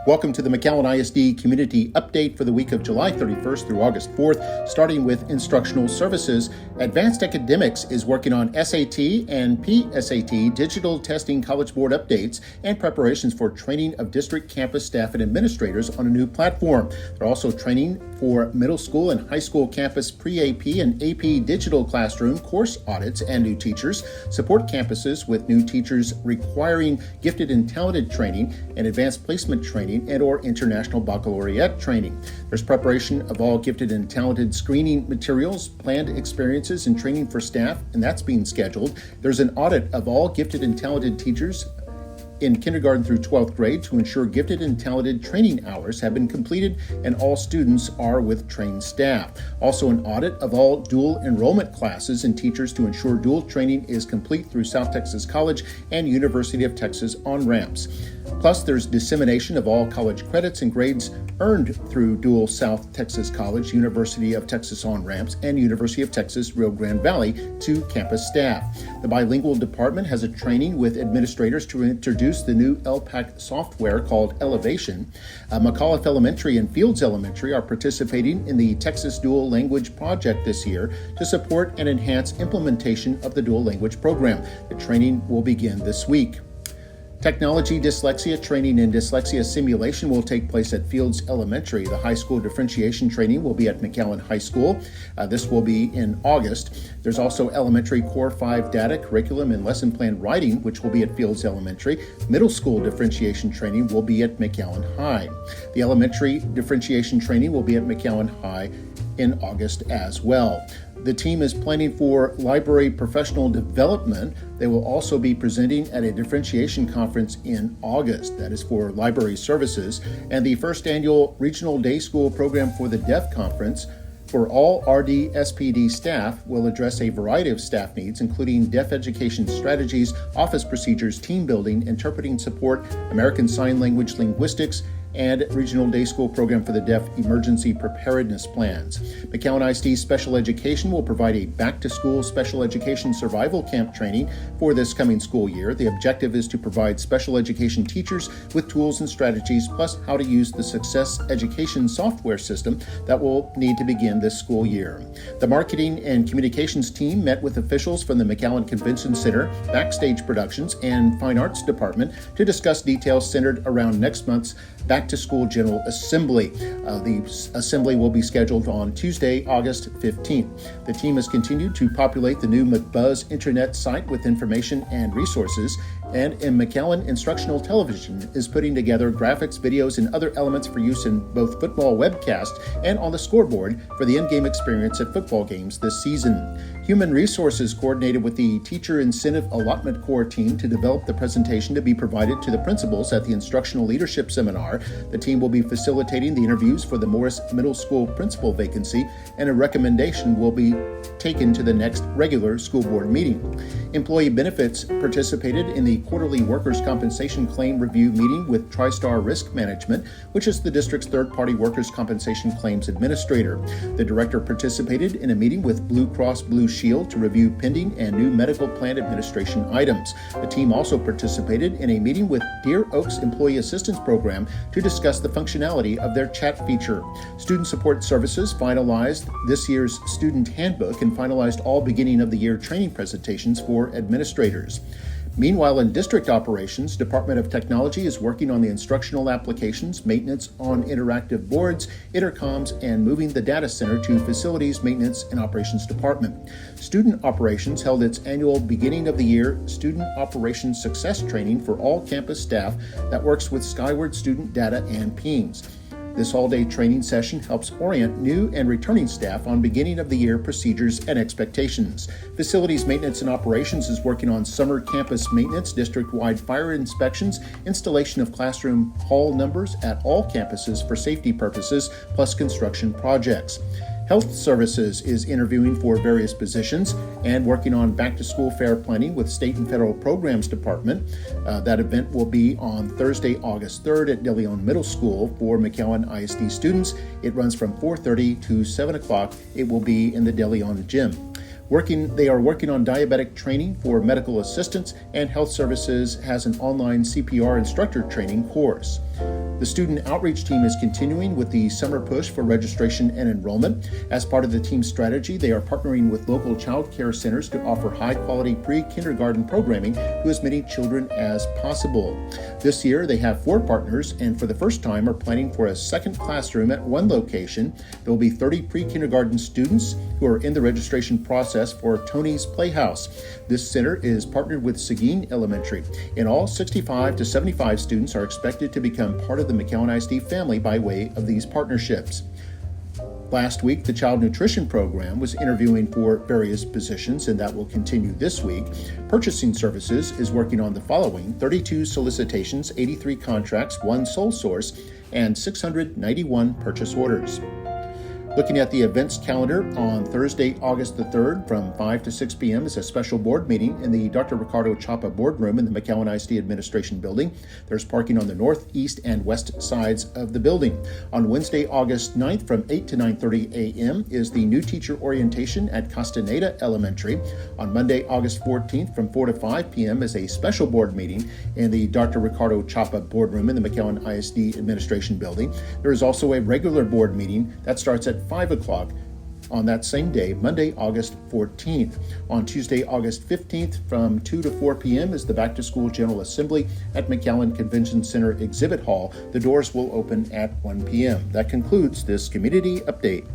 Welcome to the McAllen ISD Community Update for the week of July 31st through August 4th, starting with Instructional Services. Advanced Academics is working on SAT and PSAT digital testing College Board updates and preparations for training of district campus staff and administrators on a new platform. They're also training for middle school and high school campus pre-AP and AP digital classroom course audits and new teachers, support campuses with new teachers requiring gifted and talented training and advanced placement training and or international baccalaureate training. There's preparation of all gifted and talented screening materials, planned experiences and training for staff, and that's being scheduled. There's an audit of all gifted and talented teachers in kindergarten through 12th grade to ensure gifted and talented training hours have been completed and all students are with trained staff. Also an audit of all dual enrollment classes and teachers to ensure dual training is complete through South Texas College and University of Texas on-ramps. Plus, there's dissemination of all college credits and grades earned through dual South Texas College, University of Texas on-ramps, and University of Texas Rio Grande Valley to campus staff. The bilingual department has a training with administrators to introduce the new LPAC software called Elevation. McAuliffe Elementary and Fields Elementary are participating in the Texas Dual Language Project this year to support and enhance implementation of the dual language program. The training will begin this week. Technology dyslexia training and dyslexia simulation will take place at Fields Elementary. The high school differentiation training will be at McAllen High School. This will be in August. There's also elementary Core 5 data, curriculum, and lesson plan writing, which will be at Fields Elementary. Middle school differentiation training will be at McAllen High. The elementary differentiation training will be at McAllen High in August as well. The team is planning for library professional development. They will also be presenting at a differentiation conference in August. That is for library services. And the first annual Regional Day School Program for the Deaf Conference for all RD SPD staff will address a variety of staff needs, including deaf education strategies, office procedures, team building, interpreting support, American Sign Language linguistics, and Regional Day School Program for the Deaf emergency preparedness plans. McAllen ISD Special Education will provide a back-to-school special education survival camp training for this coming school year. The objective is to provide special education teachers with tools and strategies, plus how to use the Success Education software system that will need to begin this school year. The marketing and communications team met with officials from the McAllen Convention Center, Backstage Productions, and Fine Arts Department to discuss details centered around next month's Back-to-School General Assembly. The assembly will be scheduled on Tuesday, August 15th. The team has continued to populate the new McBuzz Internet site with information and resources, and in McAllen Instructional Television is putting together graphics, videos, and other elements for use in both football webcast and on the scoreboard for the in-game experience at football games this season. Human Resources coordinated with the Teacher Incentive Allotment Corps team to develop the presentation to be provided to the principals at the Instructional Leadership Seminar. The team will be facilitating the interviews for the Morris Middle School principal vacancy, and a recommendation will be taken to the next regular school board meeting. Employee Benefits participated in the quarterly workers' compensation claim review meeting with TriStar Risk Management, which is the district's third-party workers' compensation claims administrator. The director participated in a meeting with Blue Cross Blue Shield to review pending and new medical plan administration items. The team also participated in a meeting with Deer Oaks Employee Assistance Program to discuss the functionality of their chat feature. Student Support Services finalized this year's student handbook and finalized all beginning of the year training presentations for administrators. Meanwhile, in district operations, Department of Technology is working on the instructional applications, maintenance on interactive boards, intercoms, and moving the data center to Facilities Maintenance and Operations Department. Student Operations held its annual beginning of the year Student Operations Success Training for all campus staff that works with Skyward student data and PINGs. This all-day training session helps orient new and returning staff on beginning of the year procedures and expectations. Facilities Maintenance and Operations is working on summer campus maintenance, district-wide fire inspections, installation of classroom hall numbers at all campuses for safety purposes, plus construction projects. Health Services is interviewing for various positions and working on back-to-school fair planning with State and Federal Programs Department. That event will be on Thursday, August 3rd at De Leon Middle School for McAllen ISD students. It runs from 4:30 to 7 o'clock. It will be in the De Leon gym. They are working on diabetic training for medical assistants, and Health Services has an online CPR instructor training course. The student outreach team is continuing with the summer push for registration and enrollment. As part of the team's strategy, they are partnering with local child care centers to offer high-quality pre-kindergarten programming to as many children as possible. This year, they have 4 partners, and for the first time are planning for a second classroom at one location. There will be 30 pre-kindergarten students who are in the registration process for Tony's Playhouse. This center is partnered with Seguin Elementary. In all, 65 to 75 students are expected to become part of the McAllen ISD family by way of these partnerships. Last week, the Child Nutrition Program was interviewing for various positions, and that will continue this week. Purchasing Services is working on the following: 32 solicitations, 83 contracts, 1 sole source, and 691 purchase orders. Looking at the events calendar, on Thursday, August the 3rd, from 5 to 6 p.m. is a special board meeting in the Dr. Ricardo Chapa boardroom in the McAllen ISD Administration Building. There's parking on the north, east, and west sides of the building. On Wednesday, August 9th, from 8 to 9:30 a.m. is the new teacher orientation at Castaneda Elementary. On Monday, August 14th, from 4 to 5 p.m. is a special board meeting in the Dr. Ricardo Chapa boardroom in the McAllen ISD Administration Building. There is also a regular board meeting that starts at 5 o'clock on that same day, Monday, August 14th. On Tuesday, August 15th, from 2 to 4 p.m. is the Back to School General Assembly at McAllen Convention Center Exhibit Hall. The doors will open at 1 p.m. That concludes this community update.